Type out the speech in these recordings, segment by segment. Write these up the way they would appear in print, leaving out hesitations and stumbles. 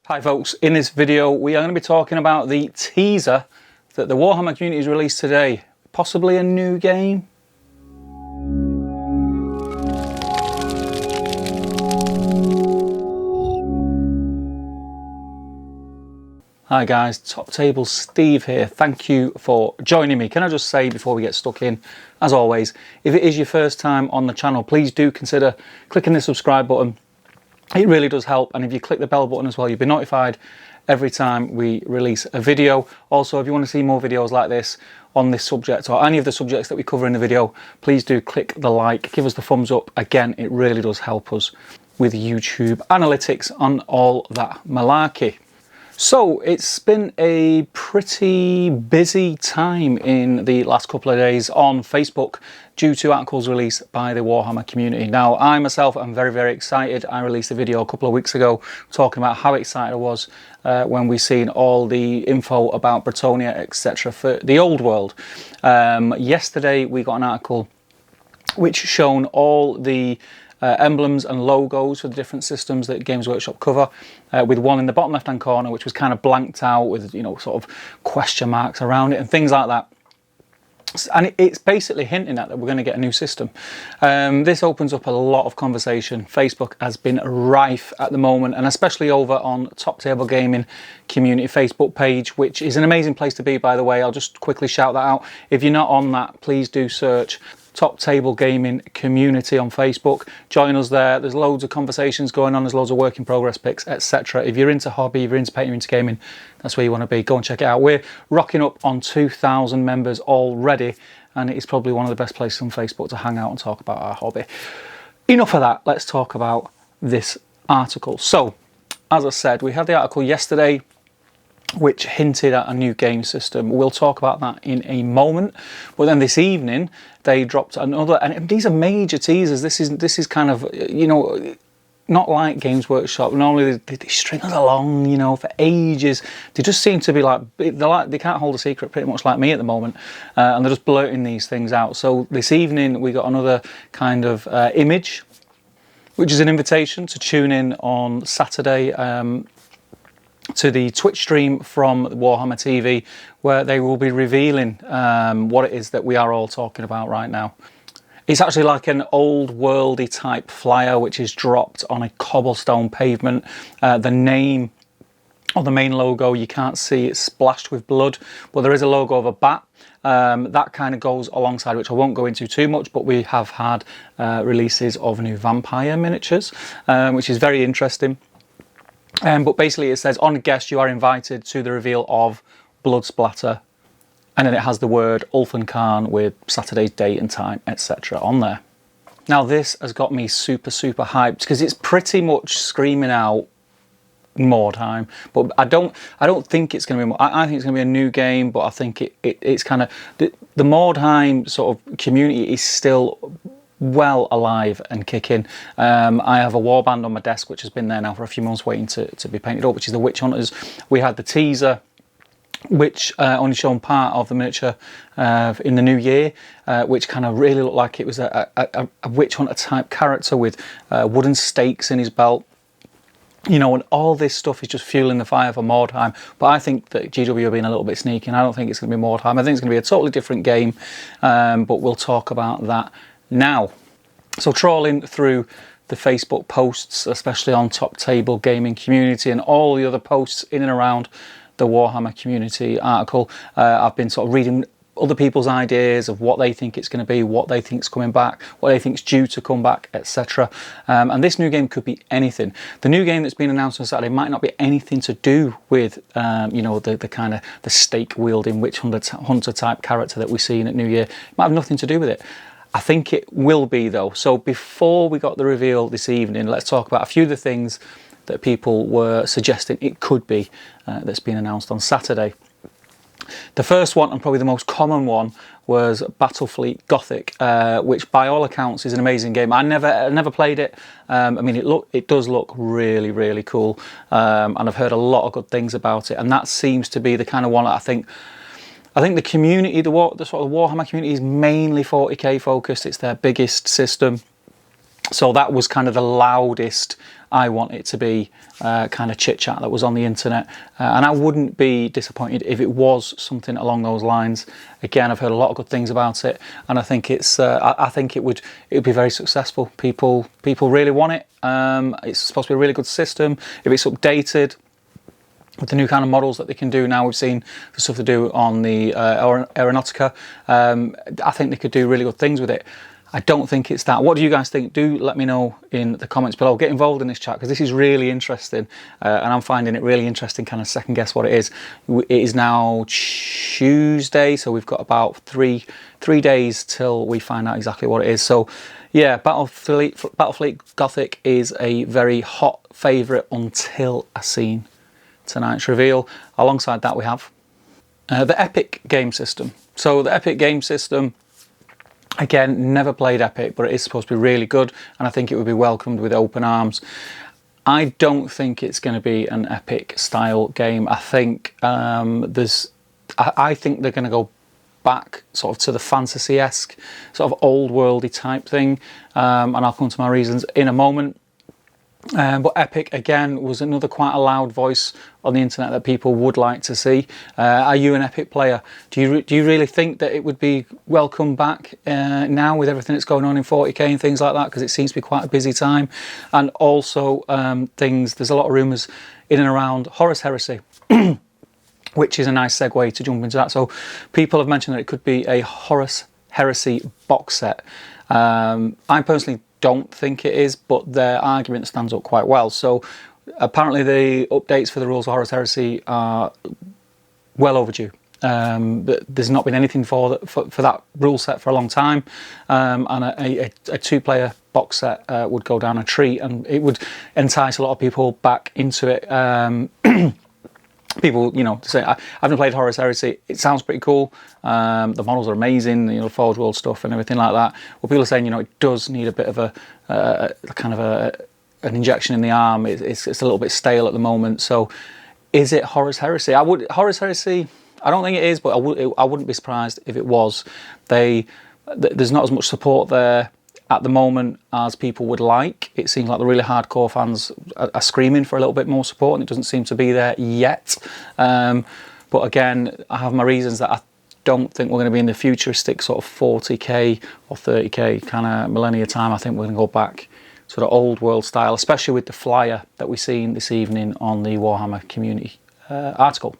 Hi folks, in this video we are going to be talking about the teaser that the Warhammer community has released today. Possibly a new game? Hi guys, Top Table Steve here. Thank you for joining me. Can I just say before we get stuck in, as always, if it is your first time on the channel, please do consider clicking the subscribe button. It really does help, and if you click the bell button as well, you'll be notified every time we release a video. Also, if you want to see more videos like this on this subject or any of the subjects that we cover in the video, please do click the like, give us the thumbs up. Again, it really does help us with YouTube analytics on all that malarkey. So it's been a pretty busy time in the last couple of days on Facebook due to articles released by the Warhammer community. Now, I myself am very, very excited. I released a video a couple of weeks ago talking about how excited I was when we seen all the info about Bretonia, etc. for the old world. Yesterday, we got an article which shown all the emblems and logos for the different systems that Games Workshop cover, with one in the bottom left hand corner which was kind of blanked out with, you know, sort of question marks around it and things like that. And it's basically hinting at that we're going to get a new system. This opens up a lot of conversation. Facebook has been rife at the moment, and especially over on Top Table Gaming community Facebook page, which is an amazing place to be, by the way. I'll just quickly shout that out. If you're not on that, please do search Top Table Gaming community on Facebook. Join us there. There's loads of conversations going on. There's loads of work in progress pics, etc. If you're into hobby, if you're into painting, you're into gaming, that's where you want to be. Go and check it out. We're rocking up on 2,000 members already, and it is probably one of the best places on Facebook to hang out and talk about our hobby. Enough of that. Let's talk about this article. So, as I said, we had the article yesterday which hinted at a new game system. We'll talk about that in a moment. But then this evening they dropped another, and these are major teasers. This is kind of, you know, not like Games Workshop. Normally they string us along, you know, for ages. They just seem to be like they can't hold a secret, pretty much like me at the moment, and they're just blurting these things out. So this evening we got another kind of image, which is an invitation to tune in on Saturday to the Twitch stream from Warhammer TV, where they will be revealing what it is that we are all talking about right now. It's actually like an old worldy type flyer which is dropped on a cobblestone pavement. The name of the main logo, you can't see, it's splashed with blood, but there is a logo of a bat. That kind of goes alongside, which I won't go into too much, but we have had releases of new vampire miniatures, which is very interesting. But basically it says, on guest you are invited to the reveal of blood splatter, and then it has the word Ulfan Khan with Saturday's date and time, etc. on there. Now this has got me super hyped because it's pretty much screaming out Mordheim, but I don't think it's going to be. I think it's going to be a new game, but I think it's kind of the Mordheim sort of community is still well alive and kicking. I have a warband on my desk which has been there now for a few months waiting to be painted up, which is the Witch Hunters. We had the teaser which only shown part of the miniature in the new year, which kind of really looked like it was a Witch Hunter type character with wooden stakes in his belt. You know, and all this stuff is just fueling the fire for Mordheim. But I think that GW are being a little bit sneaky, and I don't think it's going to be Mordheim. I think it's going to be a totally different game, but we'll talk about that now. So trawling through the Facebook posts, especially on Top Table Gaming community and all the other posts in and around the Warhammer community article, I've been sort of reading other people's ideas of what they think it's going to be, what they think is coming back, what they think is due to come back, etc. And this new game could be anything. The new game that's been announced on Saturday might not be anything to do with, you know, the kind of the stake wielding witch hunter type character that we've seen at New Year. It might have nothing to do with it. I think it will be though. So before we got the reveal this evening, let's talk about a few of the things that people were suggesting it could be that's been announced on Saturday. The first one, and probably the most common one, was Battlefleet Gothic, which by all accounts is an amazing game. I never played it. I mean, it does look really cool, and I've heard a lot of good things about it. And that seems to be the kind of one that I think the community, the sort of Warhammer community, is mainly 40k focused. It's their biggest system. So that was kind of the loudest I want it to be kind of chit chat that was on the internet, and I wouldn't be disappointed if it was something along those lines. Again, I've heard a lot of good things about it, and I think it's I think it would be very successful. People really want it. It's supposed to be a really good system. If it's updated with the new kind of models that they can do now, we've seen the stuff they do on the Aeronautica. I think they could do really good things with it. I don't think it's that. What do you guys think? Do let me know in the comments below. Get involved in this chat, because this is really interesting, and I'm finding it really interesting, kind of second guess what it is. It is now Tuesday, so we've got about three days till we find out exactly what it is. So yeah, Battlefleet Gothic is a very hot favourite until I seen tonight's reveal. Alongside that we have the Epic game system. So the Epic game system, again, never played Epic, but it is supposed to be really good, and I think it would be welcomed with open arms. I don't think it's going to be an Epic style game. I think I think they're going to go back sort of to the fantasy-esque, sort of old worldy type thing, and I'll come to my reasons in a moment. But Epic, again, was another quite a loud voice on the internet that people would like to see. Are you an Epic player? Do you really think that it would be welcome back now with everything that's going on in 40k and things like that? Because it seems to be quite a busy time. And also there's a lot of rumours in and around Horus Heresy, which is a nice segue to jump into that. So people have mentioned that it could be a Horus Heresy box set. I personally don't think it is, but their argument stands up quite well. So apparently the updates for the rules of Horus Heresy are well overdue. There's not been anything for that rule set for a long time, and a two-player box set would go down a treat, and it would entice a lot of people back into it. People, you know, say, I haven't played Horus Heresy, it sounds pretty cool, the models are amazing, you know, Forge World stuff and everything like that. Well, people are saying, you know, it does need a bit of an injection in the arm. It's a little bit stale at the moment. So is it Horus Heresy? Horus Heresy, I don't think it is, but I wouldn't be surprised if it was. There's not as much support there at the moment as people would like. It seems like the really hardcore fans are screaming for a little bit more support, and it doesn't seem to be there yet. But again, I have my reasons that I don't think we're going to be in the futuristic sort of 40k or 30k kind of millennia time. I think we're going to go back sort of old world style, especially with the flyer that we've seen this evening on the Warhammer community article.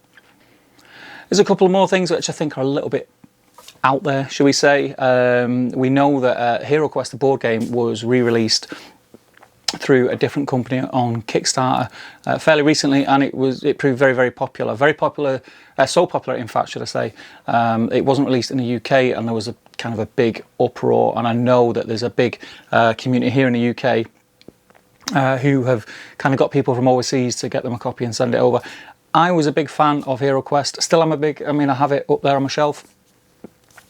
There's a couple of more things which I think are a little bit out there, shall we say. We know that Hero Quest, the board game, was re-released through a different company on Kickstarter fairly recently, and it proved very, very popular. Very popular, so popular in fact, should I say. It wasn't released in the UK, and there was a kind of a big uproar, and I know that there's a big community here in the UK who have kind of got people from overseas to get them a copy and send it over. I was a big fan of Hero Quest, still am I have it up there on my shelf.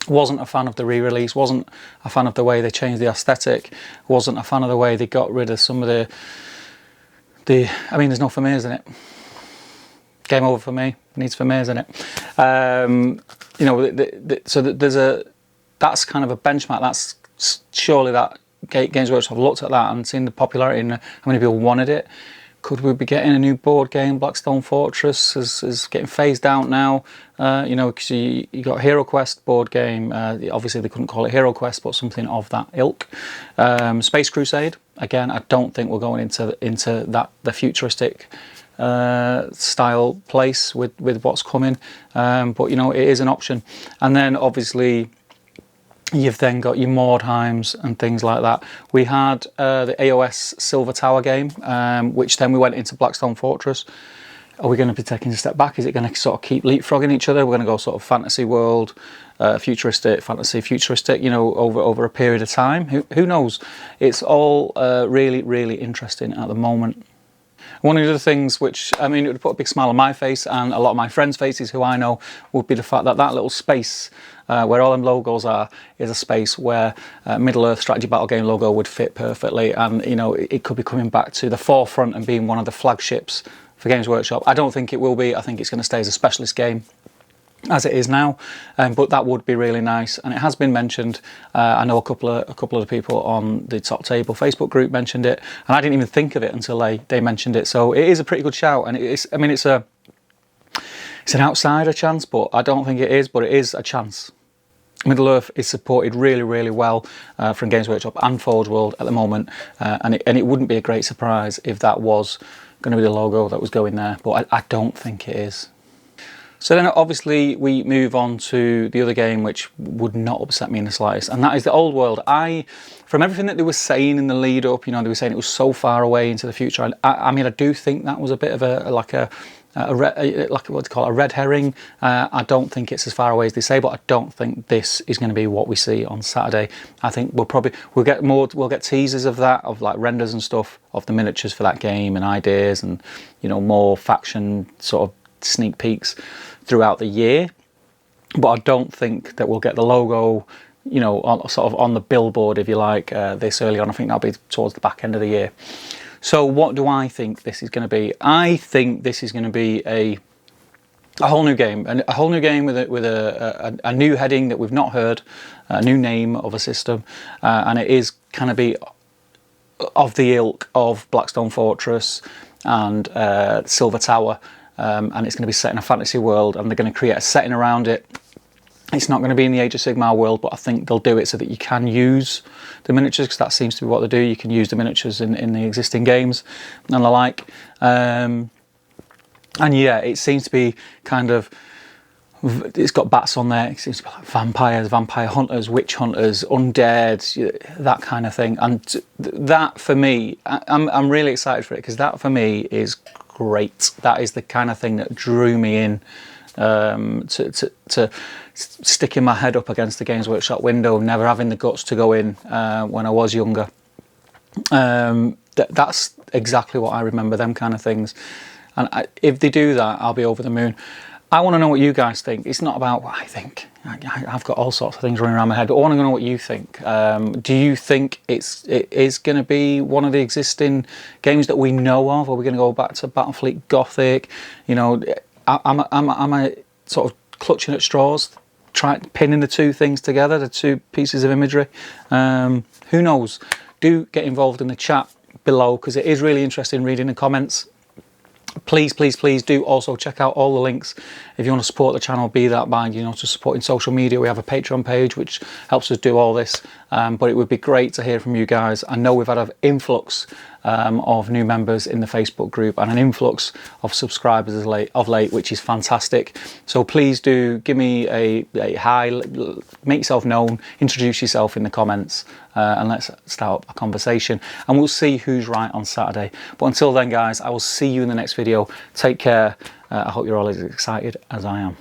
Wasn't a fan of the re-release, wasn't a fan of the way they changed the aesthetic, wasn't a fan of the way they got rid of some of the I mean, there's no Vermeers in it. Game over for me, needs Vermeers in it. You know, so that's kind of a benchmark. That's surely that Games Workshop have looked at that and seen the popularity and how many people wanted it. Could we be getting a new board game? Blackstone Fortress is getting phased out now. You know, because you got Hero Quest board game. Obviously, they couldn't call it Hero Quest, but something of that ilk. Space Crusade. Again, I don't think we're going into the futuristic style place with what's coming. But you know, it is an option. And then obviously, you've then got your Mordheims and things like that. We had the AOS Silver Tower game, which then we went into Blackstone Fortress. Are we going to be taking a step back? Is it going to sort of keep leapfrogging each other? We're going to go sort of fantasy world, futuristic, fantasy, futuristic, you know, over a period of time. Who knows? It's all really, really interesting at the moment. One of the other things which, I mean, it would put a big smile on my face and a lot of my friends' faces who I know, would be the fact that that little space where all them logos are is a space where Middle-earth strategy battle game logo would fit perfectly, and you know, it could be coming back to the forefront and being one of the flagships for Games Workshop. I don't think it will be. I think it's going to stay as a specialist game. as it is now, but that would be really nice, and it has been mentioned. I know a couple of the people on the Top Table Facebook group mentioned it, and I didn't even think of it until they mentioned it. So it is a pretty good shout, and it's, I mean, it's an outsider chance, but I don't think it is, but it is a chance. Middle-earth is supported really, really well from Games Workshop and Forge World at the moment, and it wouldn't be a great surprise if that was going to be the logo that was going there, but I don't think it is. So then obviously we move on to the other game, which would not upset me in the slightest, and that is the Old World. From everything that they were saying in the lead up, you know, they were saying it was so far away into the future. I mean, I do think that was a bit of a red herring. I don't think it's as far away as they say, but I don't think this is going to be what we see on Saturday. I think we'll get teasers of that, of like renders and stuff of the miniatures for that game and ideas, and you know, more faction sort of sneak peeks throughout the year, but I don't think that we'll get the logo, you know, sort of on the billboard, if you like, this early on. I think that'll be towards the back end of the year. So what do I think this is going to be? I think this is going to be a whole new game, and a whole new game with a new heading that we've not heard, a new name of a system, and it is kind of be of the ilk of Blackstone Fortress and Silver Tower. And it's going to be set in a fantasy world, and they're going to create a setting around it. It's not going to be in the Age of Sigmar world, but I think they'll do it so that you can use the miniatures, because that seems to be what they do. You can use the miniatures in the existing games and the like. And yeah, it seems to be kind of, it's got bats on there. It seems to be like vampires, vampire hunters, witch hunters, undead, that kind of thing. And that for me, I'm really excited for it, because that for me is great. That is the kind of thing that drew me in to sticking my head up against the Games Workshop window, never having the guts to go in when I was younger. That's exactly what I remember, them kind of things. And if they do that, I'll be over the moon. I want to know what you guys think. It's not about what I think. I've got all sorts of things running around my head, but I want to know what you think. Do you think it is going to be one of the existing games that we know of? Are we going to go back to Battlefleet Gothic? You know, am I sort of clutching at straws, pinning the two things together, the two pieces of imagery? Who knows? Do get involved in the chat below, because it is really interesting reading the comments. Please, please, please do also check out all the links if you want to support the channel, be that by, you know, to supporting social media. We have a Patreon page which helps us do all this, but it would be great to hear from you guys. I know we've had an influx of new members in the Facebook group and an influx of subscribers of late, which is fantastic. So please do give me a hi, make yourself known, introduce yourself in the comments, and let's start a conversation, and we'll see who's right on Saturday. But until then, guys, I will see you in the next video. Take care. I hope you're all as excited as I am.